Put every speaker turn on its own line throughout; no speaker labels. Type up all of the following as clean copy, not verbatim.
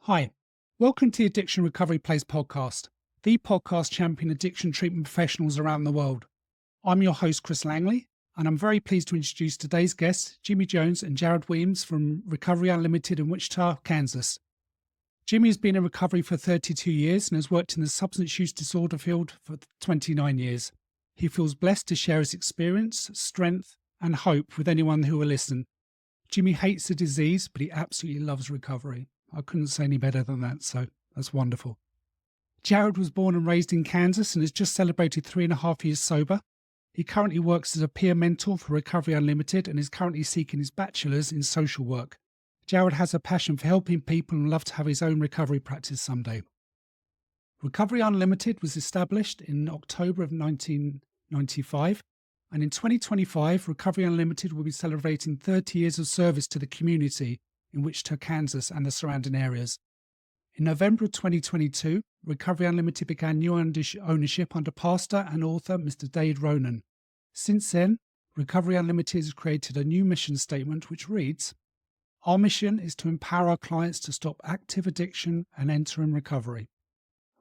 Hi, welcome to the Addiction Recovery Place podcast, the podcast championing addiction treatment professionals around the world. I'm your host, Chris Langley, and I'm very pleased to introduce today's guests, Jimmy Jones and Jared Williams from Recovery Unlimited in Wichita, Kansas. Jimmy has been in recovery for 32 years and has worked in the substance use disorder field for 29 years. He feels blessed to share his experience, strength, and hope with anyone who will listen. Jimmy hates the disease, but he absolutely loves recovery. I couldn't say any better than that, so that's wonderful. Jared was born and raised in Kansas and has just celebrated 3.5 years sober. He currently works as a peer mentor for Recovery Unlimited and is currently seeking his bachelor's in social work. Jared has a passion for helping people and would love to have his own recovery practice someday. Recovery Unlimited was established in October of 1995, and in 2025, Recovery Unlimited will be celebrating 30 years of service to the community in Wichita, Kansas and the surrounding areas. In November of 2022, Recovery Unlimited began new ownership under pastor and author Mr. Dade Ronan. Since then, Recovery Unlimited has created a new mission statement which reads, "Our mission is to empower our clients to stop active addiction and enter in recovery."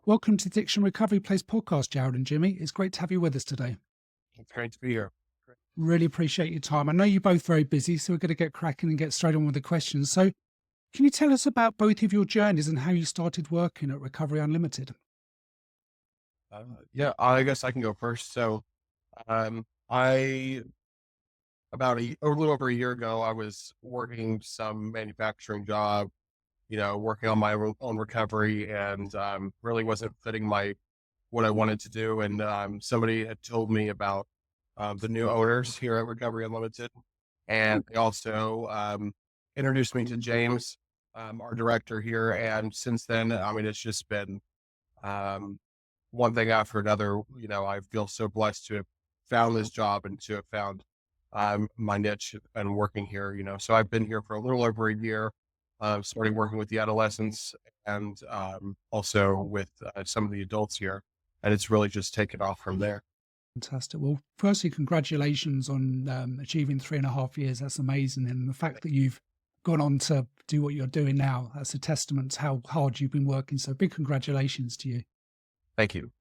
Welcome to the Addiction Recovery Place podcast, Jared and Jimmy. It's great to have you with us today.
It's great to be here.
Really appreciate your time. I know you're both very busy, so we're going to get cracking and get straight on with the questions. So can you tell us about both of your journeys and how you started working at Recovery Unlimited?
Yeah, I guess I can go first. So, I about a little over a year ago, I was working some manufacturing job, working on my own recovery, and really wasn't fitting what I wanted to do. And somebody had told me about the new owners here at Recovery Unlimited, and they also introduced me to James, our director here. And since then, I mean, it's just been one thing after another. I feel so blessed to have found this job and to have found my niche and working here. So I've been here for a little over a year, starting working with the adolescents and also with some of the adults here, and it's really just taken off from there.
Fantastic. Well, firstly, congratulations on achieving 3.5 years. That's amazing. And the fact that you've gone on to do what you're doing now, that's a testament to how hard you've been working. So big congratulations to you.
Thank you.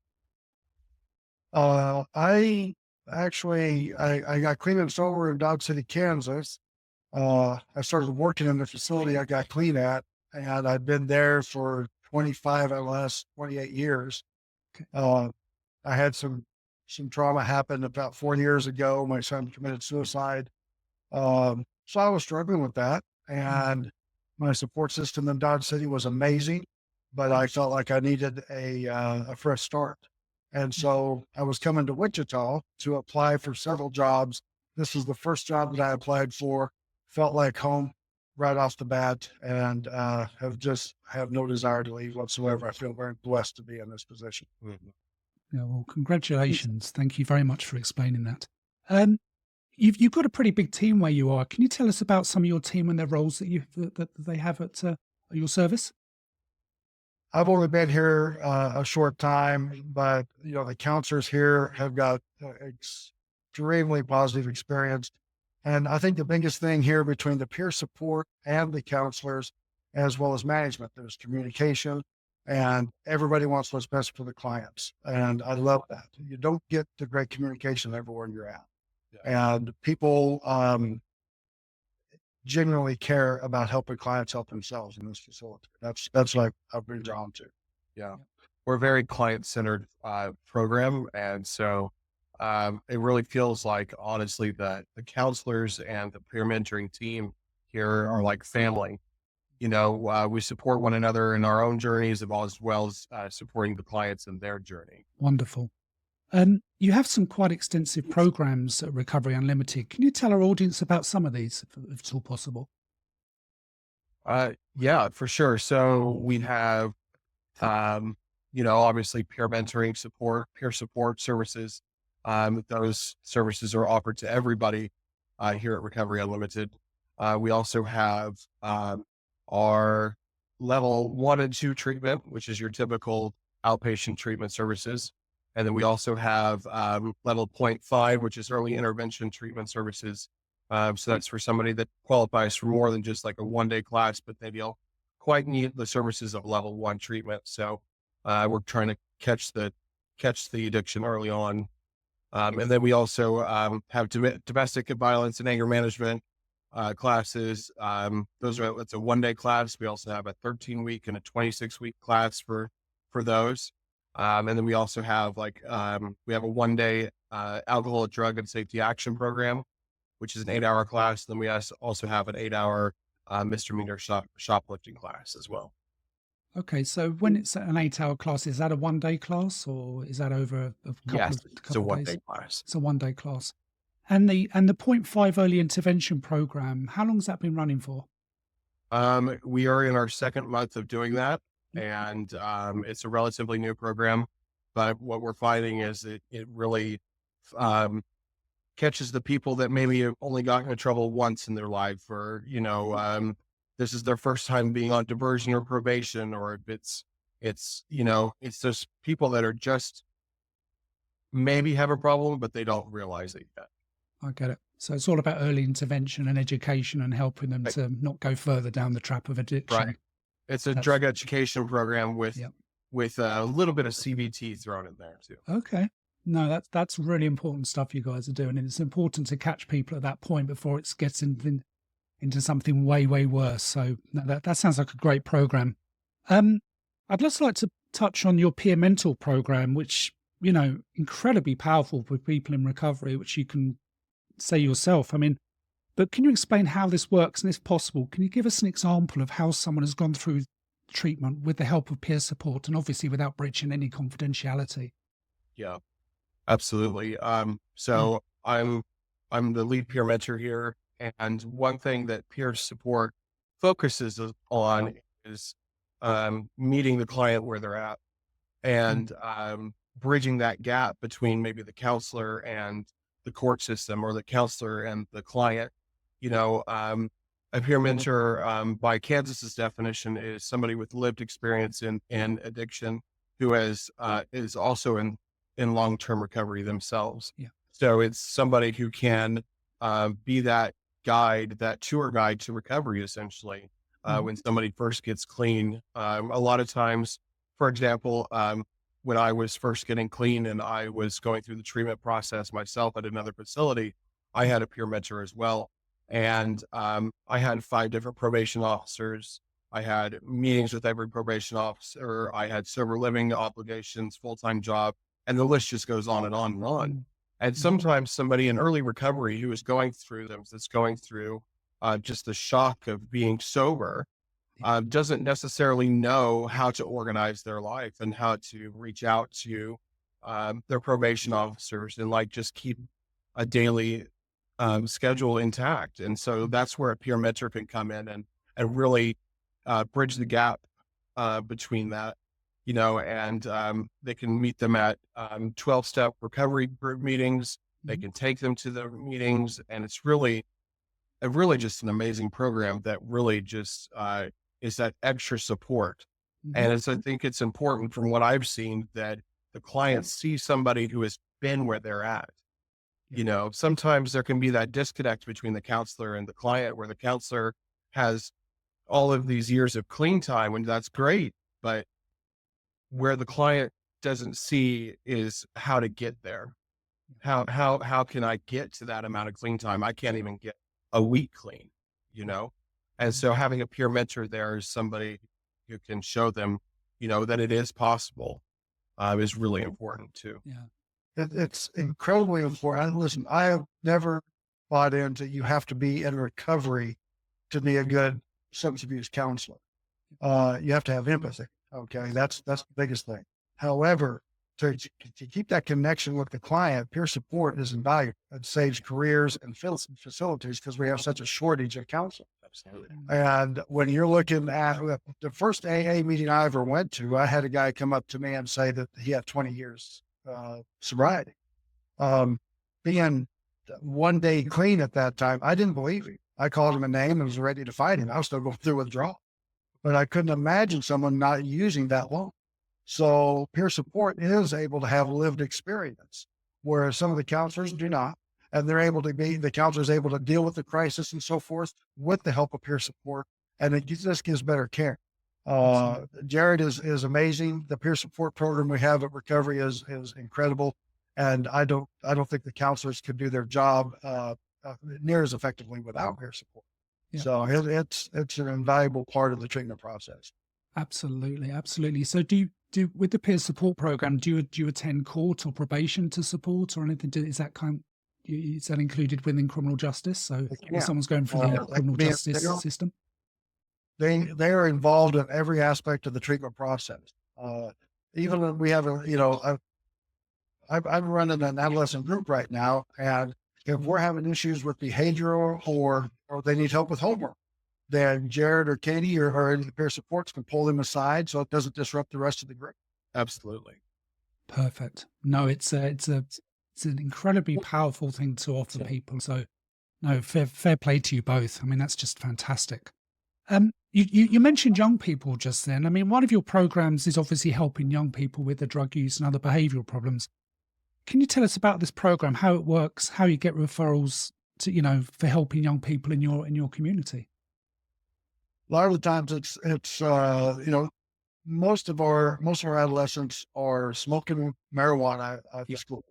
I got clean and sober in Dodge City, Kansas. I started working in the facility I got clean at, and I've been there for 25 of the last 28 years. I had some trauma happen about 4 years ago. My son committed suicide. So I was struggling with that, and my support system in Dodge City was amazing, but I felt like I needed a fresh start. And so I was coming to Wichita to apply for several jobs. This was the first job that I applied for, felt like home right off the bat, and have no desire to leave whatsoever. I feel very blessed to be in this position.
Mm-hmm.
Yeah, well, congratulations. Thank you very much for explaining that. You've got a pretty big team where you are. Can you tell us about some of your team and their roles that they have at your service?
I've only been here a short time, but the counselors here have got extremely positive experience. And I think the biggest thing here between the peer support and the counselors, as well as management, there's communication, and everybody wants what's best for the clients. And I love that. You don't get the great communication everywhere you're at. Yeah. And people genuinely care about helping clients help themselves in this facility. That's what I've been drawn to.
Yeah. We're a very client-centered program. And so it really feels like, honestly, that the counselors and the peer mentoring team here are like family. We support one another in our own journeys as well as supporting the clients in their journey.
Wonderful. You have some quite extensive programs at Recovery Unlimited. Can you tell our audience about some of these, if it's all possible?
Yeah, for sure. So we have, obviously peer mentoring support, peer support services. Those services are offered to everybody here at Recovery Unlimited. We also have our level 1 and 2 treatment, which is your typical outpatient treatment services. And then we also have level 0.5, which is early intervention treatment services. So that's for somebody that qualifies for more than just like a one-day class, but maybe quite need the services of level 1 treatment. So we're trying to catch the addiction early on. And then we also have domestic violence and anger management classes. It's a 1-day class. We also have a 13-week and a 26-week class for those. And then we also have we have a 1-day alcohol, drug, and safety action program, which is an 8-hour class. Then we also have an 8-hour misdemeanor shoplifting class as well.
Okay, so when it's an 8-hour class, is that a 1-day class or is that over a couple
Yes,
of
it's a
days?
1-day class.
It's a 1-day class. And the 0.5 early intervention program, how long has that been running for?
We are in our 2nd month of doing that, and it's a relatively new program. But what we're finding is it really catches the people that maybe have only gotten in trouble once in their life, or this is their first time being on diversion or probation, or if it's those people that are just maybe have a problem, but they don't realize it yet.
I get it. So it's all about early intervention and education and helping them
Right.
to not go further down the trap of addiction.
Right. It's a drug education program with a little bit of CBT thrown in there too.
Okay. No, that's really important stuff you guys are doing. And it's important to catch people at that point before it gets into something way, way worse. So no, that sounds like a great program. I'd just like to touch on your peer mentor program, which, incredibly powerful for people in recovery, which you can say yourself. I mean, but can you explain how this works? And if possible, can you give us an example of how someone has gone through treatment with the help of peer support and obviously without breaching any confidentiality?
Yeah, absolutely. So I'm the lead peer mentor here. And one thing that peer support focuses on is meeting the client where they're at and bridging that gap between maybe the counselor and the court system, or the counselor and the client. A peer mentor, by Kansas's definition, is somebody with lived experience in addiction who is also in long-term recovery themselves.
Yeah.
So it's somebody who can be that guide, that tour guide to recovery, essentially, when somebody first gets clean. A lot of times, for example, when I was first getting clean and I was going through the treatment process myself at another facility, I had a peer mentor as well. And I had 5 different probation officers. I had meetings with every probation officer. I had sober living obligations, full-time job, and the list just goes on and on and on. And sometimes somebody in early recovery who is going through just the shock of being sober, doesn't necessarily know how to organize their life and how to reach out to their probation officers and just keep a daily schedule intact. And so that's where a peer mentor can come in and really bridge the gap between that, and they can meet them at 12-step recovery group meetings. They can take them to the meetings, and it's really just an amazing program that really just is that extra support. And I think it's important, from what I've seen, that the clients see somebody who has been where they're at. Sometimes there can be that disconnect between the counselor and the client, where the counselor has all of these years of clean time, and that's great. But where the client doesn't see is how to get there. How can I get to that amount of clean time? I can't even get a week clean, And so having a peer mentor there is somebody who can show them, that it is possible, is really important too.
Yeah.
It's incredibly important. Listen, I have never bought into you have to be in recovery to be a good substance abuse counselor. You have to have empathy. Okay, that's the biggest thing. However, to keep that connection with the client, peer support is invaluable. It saves careers and facilities because we have such a shortage of counselors.
Absolutely.
And when you're looking at the first AA meeting I ever went to, I had a guy come up to me and say that he had 20 years sobriety. Being 1 day clean at that time, I didn't believe him. I called him a name and was ready to fight him. I was still going through withdrawal, but I couldn't imagine someone not using that long. So peer support is able to have lived experience, whereas some of the counselors do not. And the counselor is able to deal with the crisis and so forth with the help of peer support. And it just gives better care. Jared is amazing. The peer support program we have at Recovery is incredible. And I don't think the counselors could do their job near as effectively without peer support.
Yeah.
So it's an invaluable part of the treatment process.
Absolutely, absolutely. So do with the peer support program, do you attend court or probation to support or anything? Is that included within criminal justice? So if someone's going through the criminal justice system,
they are involved in every aspect of the treatment process. Even when we have I'm running an adolescent group right now, and if we're having issues with behavioral or they need help with homework, then Jared or Katie or any of the peer supports can pull them aside so it doesn't disrupt the rest of the group.
Absolutely.
Perfect. No, it's an incredibly powerful thing to offer people. So no, fair play to you both. I mean, that's just fantastic. You mentioned young people just then. I mean, one of your programs is obviously helping young people with the drug use and other behavioral problems. Can you tell us about this program, how it works, how you get referrals to, for helping young people in your community?
A lot of the times it's most of our adolescents are smoking marijuana at the school.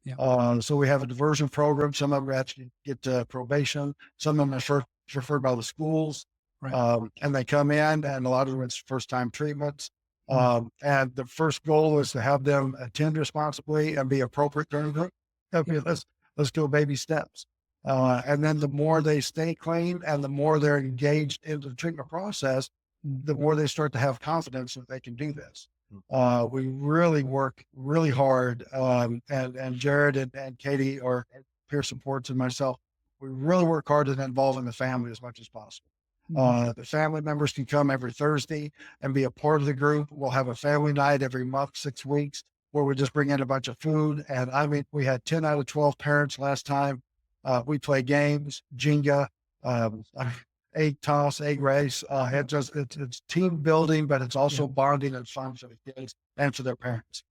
Yeah.
So we have a diversion program. Some of them actually get probation. Some of them are referred by the schools.
Right.
And they come in, and a lot of them it's first time treatments. And the first goal is to have them attend responsibly and be appropriate during the group. Okay, let's do baby steps. And then the more they stay clean and the more they're engaged in the treatment process, the more they start to have confidence that they can do this. We really work really hard. And Jared and Katie, or peer supports, and myself, we really work hard at involving the family as much as possible. The family members can come every Thursday and be a part of the group. We'll have a family night every month, 6 weeks, where we just bring in a bunch of food. And I mean, we had 10 out of 12 parents last time. We play games, Jenga, egg toss, egg race. It's team building, but it's also bonding and fun for the kids and for their parents.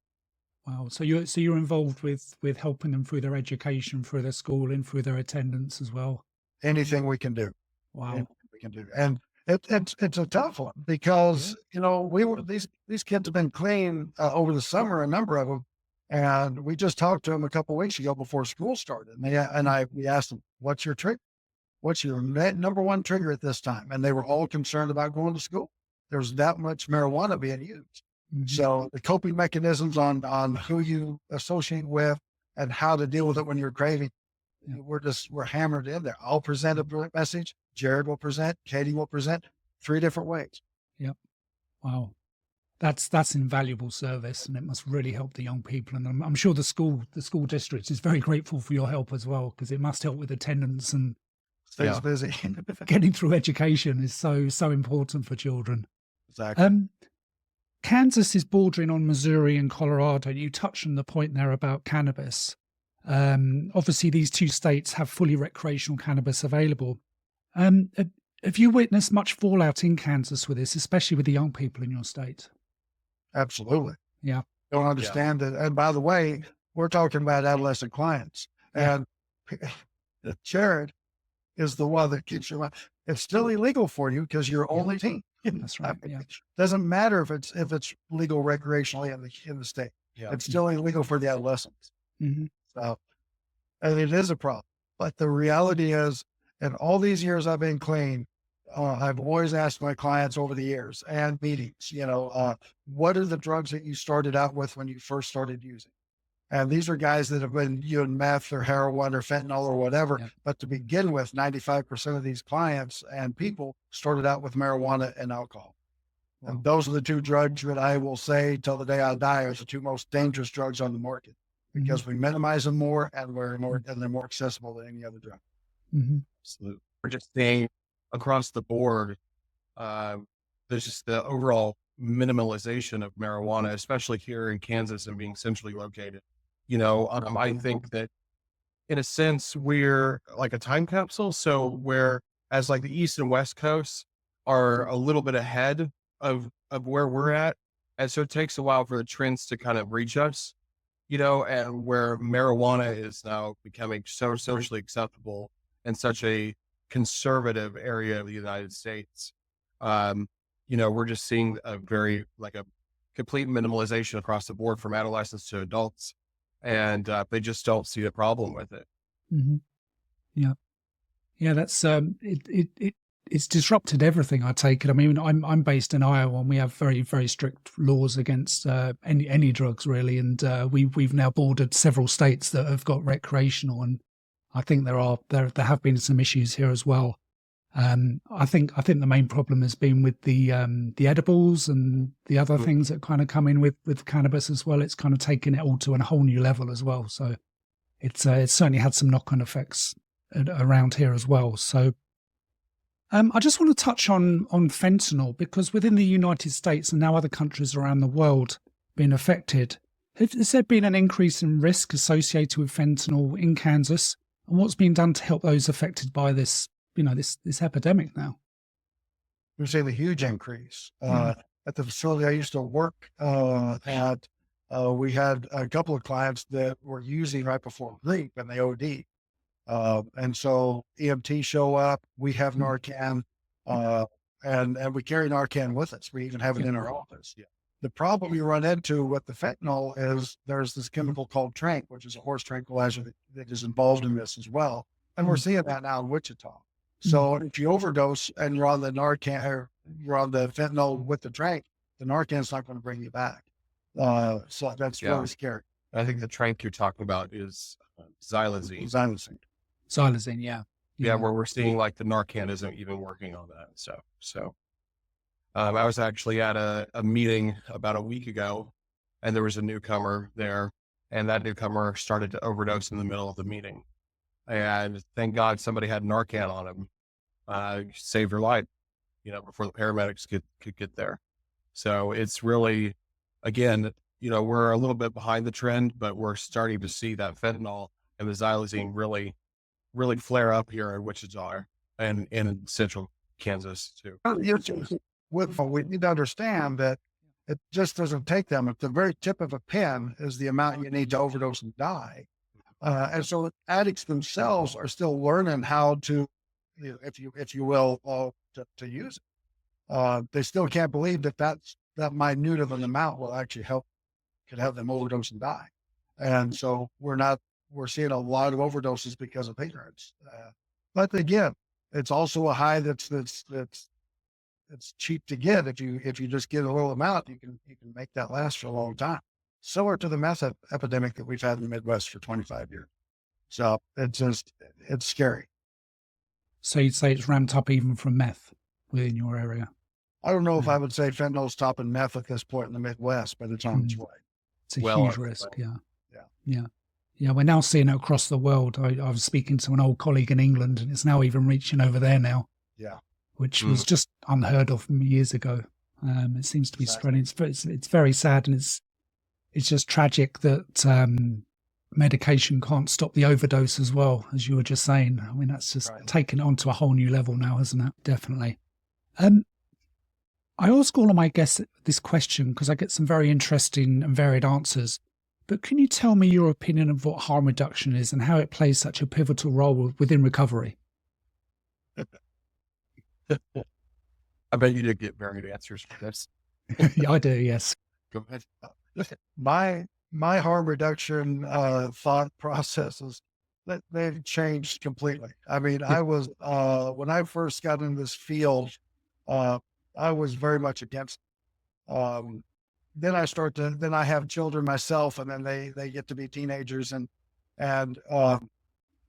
Wow. So you're involved with helping them through their education, through their schooling, through their attendance as well.
Anything we can do.
Wow.
Anything we can do. And it's a tough one because, these kids have been clean over the summer, a number of them. And we just talked to them a couple of weeks ago before school started. And we asked them, what's your trigger? What's your number one trigger at this time? And they were all concerned about going to school. There's that much marijuana being used. Mm-hmm. So the coping mechanisms on who you associate with and how to deal with it when you're craving, we're hammered in there. I'll present a message. Jared will present. Katie will present 3 different ways.
Yep. Wow. That's invaluable service, and it must really help the young people. And I'm sure the school district is very grateful for your help as well, because it must help with attendance and
stays busy.
Getting through education is so important for children.
Exactly.
Kansas is bordering on Missouri and Colorado. You touched on the point there about cannabis. Obviously, these 2 states have fully recreational cannabis available. Have you witnessed much fallout in Kansas with this, especially with the young people in your state?
Absolutely.
Yeah.
Don't understand it. And by the way, we're talking about adolescent clients. And Jared is the one that keeps your mind. It's still illegal for you because you're only 18.
That's right. Yeah.
Doesn't matter if it's legal recreationally in the state. Yeah. It's still illegal for the adolescents.
Mm-hmm.
So, and it is a problem. But the reality is, in all these years I've been clean, I've always asked my clients over the years and meetings, what are the drugs that you started out with when you first started using? And these are guys that have been using meth or heroin or fentanyl or whatever. Yeah. But to begin with, 95% of these clients and people started out with marijuana and alcohol. Wow. And those are the 2 drugs that I will say till the day I die are the 2 most dangerous drugs on the market, because we minimize them more and they're more accessible than any other drug.
Mm-hmm.
Absolutely. We're just seeing across the board, there's just the overall minimalization of marijuana, especially here in Kansas and being centrally located. I think that in a sense, we're like a time capsule. So where as like the East and West Coasts are a little bit ahead of where we're at. And so it takes a while for the trends to kind of reach us, and where marijuana is now becoming so socially acceptable in such a conservative area of the United States. we're just seeing a very like a complete minimalization across the board from adolescents to adults, and they just don't see a problem with it.
Hmm. Yeah. Yeah, that's it's disrupted everything. I take it. I mean, I'm based in Iowa, and we have very very strict laws against any drugs really, and we've now bordered several states that have got recreational, and I think there have been some issues here as well. I think the main problem has been with the edibles and the other
Mm.
things that kind of come in with cannabis as well. It's kind of taken it all to a whole new level as well. So it's certainly had some knock-on effects around here as well. So I just want to touch on fentanyl, because within the United States and now other countries around the world being affected, has there been an increase in risk associated with fentanyl in Kansas? And what's been done to help those affected by this, this epidemic now?
We're seeing a huge increase.
Yeah.
At the facility I used to work at, we had a couple of clients that were using right before sleep and they OD. And so EMT show up, we have Narcan, and we carry Narcan with us. We even have it in our office.
Yeah.
The problem you run into with the fentanyl is there's this chemical called tranq, which is a horse tranquilizer that is involved in this as well. And we're seeing that now in Wichita. So if you overdose and you're on the Narcan or you're on the fentanyl with the tranq, the Narcan's not going to bring you back. So that's
Yeah.
really scary.
I think the tranq you're talking about is xylazine.
Xylazine, yeah.
Yeah, where we're seeing like the Narcan isn't even working on that. So I was actually at a meeting about a week ago, and there was a newcomer there, and that newcomer started to overdose in the middle of the meeting. And thank God somebody had Narcan on him, saved her life, before the paramedics could get there. So it's really, again, we're a little bit behind the trend, but we're starting to see that fentanyl and the xylazine really flare up here in Wichita and in central Kansas too.
We need to understand that it just doesn't take them. At the very tip of a pen is the amount you need to overdose and die. And so addicts themselves are still learning how to, if you will, to use it. They still can't believe that minute of an amount will actually could have them overdose and die. And so we're seeing a lot of overdoses because of ignorance. But again, it's also a high that's cheap to get. If you just get a little amount, you can make that last for a long time. Similar to the meth epidemic that we've had in the Midwest for 25 years. So it's scary.
So you'd say it's ramped up even from meth within your area?
I don't know if I would say fentanyl's topping meth at this point in the Midwest by the time it's right.
It's a huge risk. Yeah. We're now seeing it across the world. I was speaking to an old colleague in England, and it's now even reaching over there now.
Yeah.
Which was just unheard of years ago. It seems to be spreading. It's very sad, and it's just tragic that medication can't stop the overdose as well, as you were just saying. I mean, that's just taken it onto a whole new level now, hasn't it? Definitely. I ask all of my guests this question because I get some very interesting and varied answers. But can you tell me your opinion of what harm reduction is and how it plays such a pivotal role within recovery?
I bet you did get varied answers for this.
Yeah, I do, yes.
Go ahead.
My harm reduction thought processes, they've changed completely. I mean, I was when I first got in this field, I was very much against it. Then I have children myself, and then they get to be teenagers, and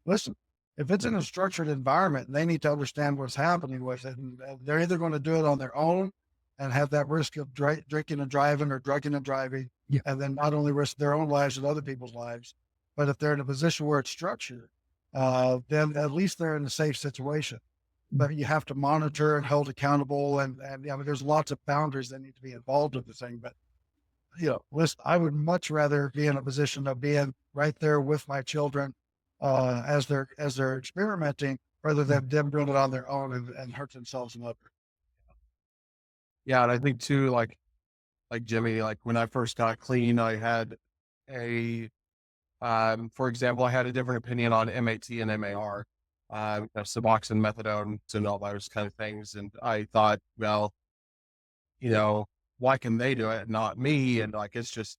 listen, if it's in a structured environment, they need to understand what's happening with it. And they're either going to do it on their own and have that risk of drinking and driving or drugging and driving, and then not only risk their own lives and other people's lives, but if they're in a position where it's structured, then at least they're in a safe situation. But you have to monitor and hold accountable, and I mean, there's lots of boundaries that need to be involved with the thing. But listen, I would much rather be in a position of being right there with my children as they're experimenting, rather than them doing it on their own and hurt themselves and others.
Yeah, and I think too, like Jimmy, like when I first got clean, I had for example, I had a different opinion on MAT and MAR, Suboxone, methadone, and all those kind of things. And I thought, well, why can they do it, not me? And like, it's just,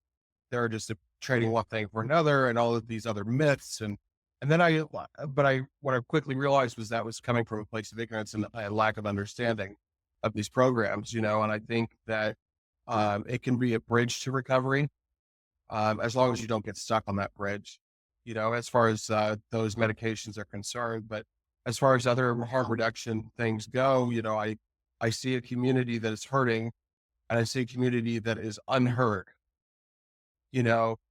they're just trading one thing for another and all of these other myths. And then what I quickly realized was that was coming from a place of ignorance and a lack of understanding of these programs, and I think that it can be a bridge to recovery, as long as you don't get stuck on that bridge, as far as those medications are concerned. But as far as other harm reduction things go, I see a community that is hurting, and I see a community that is unheard,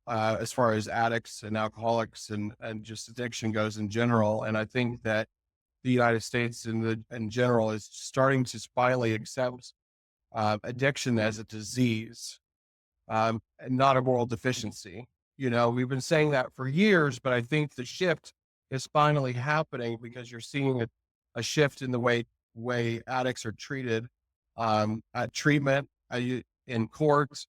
as far as addicts and alcoholics and just addiction goes in general. And I think that the United States in general is starting to finally accept addiction as a disease, and not a moral deficiency. We've been saying that for years, but I think the shift is finally happening because you're seeing a shift in the way addicts are treated, at treatment, in courts,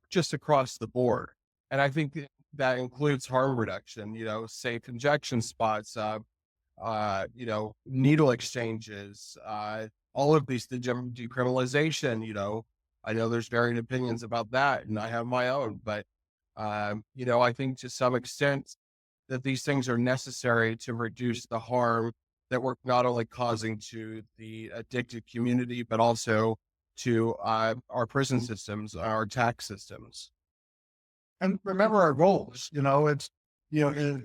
just across the board. And I think that includes harm reduction, safe injection spots, needle exchanges, all of these, decriminalization, I know there's varying opinions about that, and I have my own, but, I think to some extent that these things are necessary to reduce the harm that we're not only causing to the addicted community, but also to our prison systems, our tax systems.
And remember our goals, it's,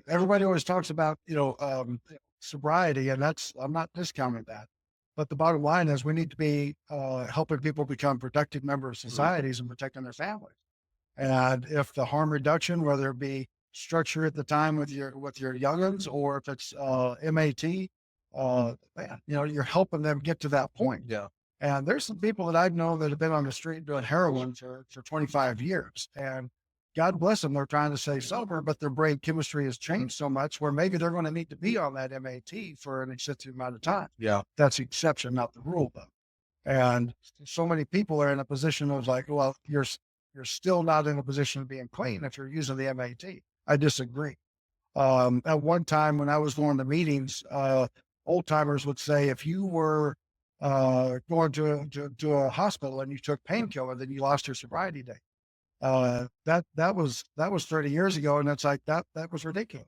everybody always talks about, sobriety, and I'm not discounting that. But the bottom line is we need to be helping people become productive members of societies and protecting their families. And if the harm reduction, whether it be structure at the time with your youngins, or if it's MAT, man, you're helping them get to that point.
Yeah.
And there's some people that I've known that have been on the street doing heroin for 25 years. And God bless them, they're trying to stay sober, but their brain chemistry has changed so much where maybe they're going to need to be on that MAT for an extensive amount of time.
Yeah.
That's the exception, not the rule, though. And so many people are in a position of like, well, you're still not in a position of being clean if you're using the MAT. I disagree. At one time when I was going to meetings, old timers would say, if you were going to a hospital and you took painkiller, then you lost your sobriety date. That was 30 years ago. And it's like, that was ridiculous.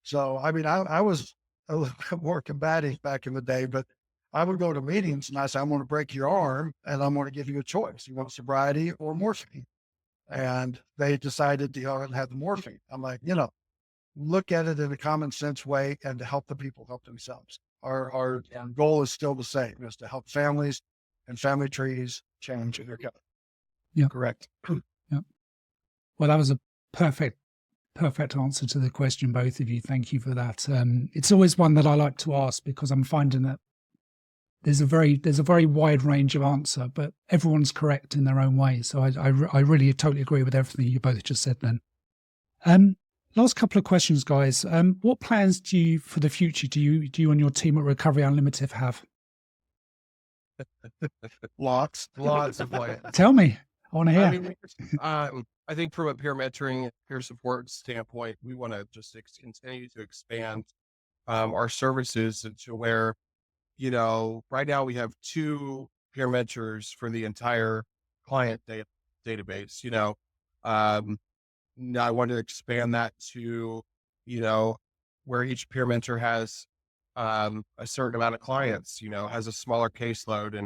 So, I mean, I was a little bit more combative back in the day, but I would go to meetings and I say, I'm going to break your arm and I'm going to give you a choice. You want sobriety or morphine? And they decided to have the morphine. I'm like, look at it in a common sense way and to help the people help themselves. Our goal is still the same, is to help families and family trees change in their county.
Yeah.
Correct.
Yeah. Well, that was a perfect answer to the question, both of you. Thank you for that. It's always one that I like to ask because I'm finding that there's a very wide range of answer, but everyone's correct in their own way. So I really totally agree with everything you both just said then. Last couple of questions, guys. What plans do you for the future do you and your team at Recovery Unlimited have?
Lots of plans.
Tell me. I want to hear.
I mean, I think from a peer mentoring, peer support standpoint, we want to just continue to expand our services to where, right now we have 2 peer mentors for the entire client database. Now I want to expand that to, where each peer mentor has a certain amount of clients, has a smaller caseload,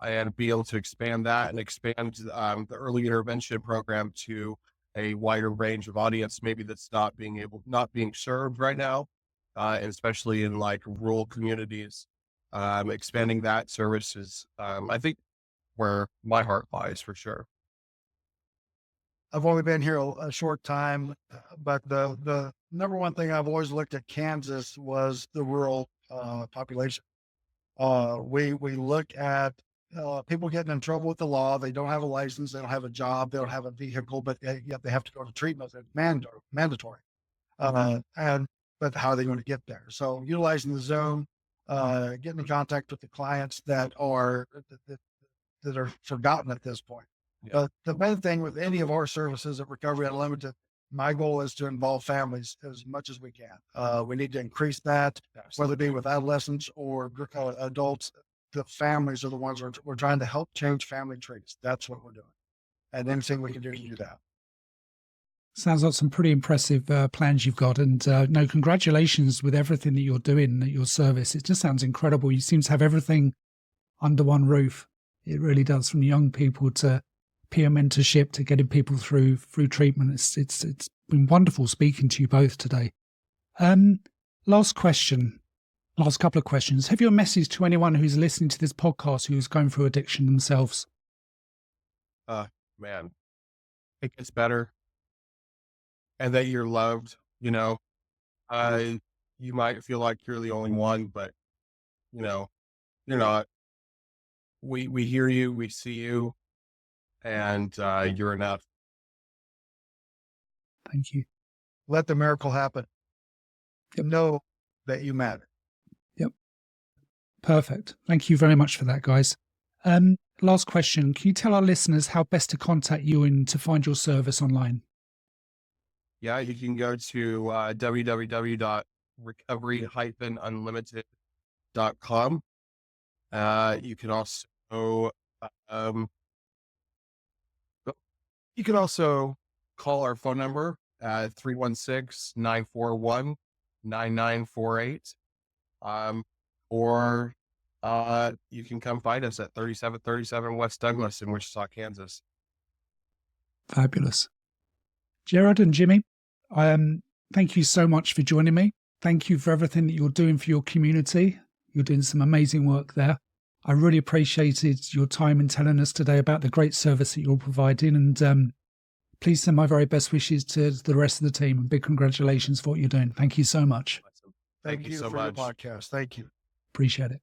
and be able to expand that and expand the early intervention program to a wider range of audience, maybe that's not being served right now, and especially in like rural communities. Expanding that service is, I think, where my heart lies for sure.
I've only been here a short time, but the number one thing I've always looked at Kansas was the rural population. We look at people getting in trouble with the law. They don't have a license. They don't have a job. They don't have a vehicle, but yet they have to go to treatment. It's mandatory. But how are they going to get there? So utilizing the zone, getting in contact with the clients that are forgotten at this point.
Yeah.
But the main thing with any of our services at Recovery Unlimited, my goal is to involve families as much as we can. We need to increase that, whether it be with adolescents or adults the families are the ones we're trying to help change family trees. That's what we're doing. And anything we can do to do that.
Sounds like some pretty impressive plans you've got. And no, congratulations with everything that you're doing at your service. It just sounds incredible. You seem to have everything under one roof. It really does, from young people to peer mentorship to getting people through treatment. It's been wonderful speaking to you both today. Last couple of questions. Have you a message to anyone who's listening to this podcast who's going through addiction themselves?
Man, it gets better, and that you're loved. You know, you might feel like you're the only one, but you know, you're not. We hear you, we see you, and you're enough.
Thank you.
Let the miracle happen.
Yep.
Know that you matter.
Yep. Perfect. Thank you very much for that, guys. Last question. Can you tell our listeners how best to contact you and to find your service online?
Yeah, you can go to www.recovery-unlimited.com. You can also call our phone number at 316-941-9948. Or you can come find us at 3737 West Douglas in Wichita, Kansas.
Fabulous. Gerard and Jimmy, thank you so much for joining me. Thank you for everything that you're doing for your community. You're doing some amazing work there. I really appreciated your time in telling us today about the great service that you're providing. And please send my very best wishes to the rest of the team. And big congratulations for what you're doing. Thank you so much.
Thank you so much for the podcast. Thank you.
Appreciate it.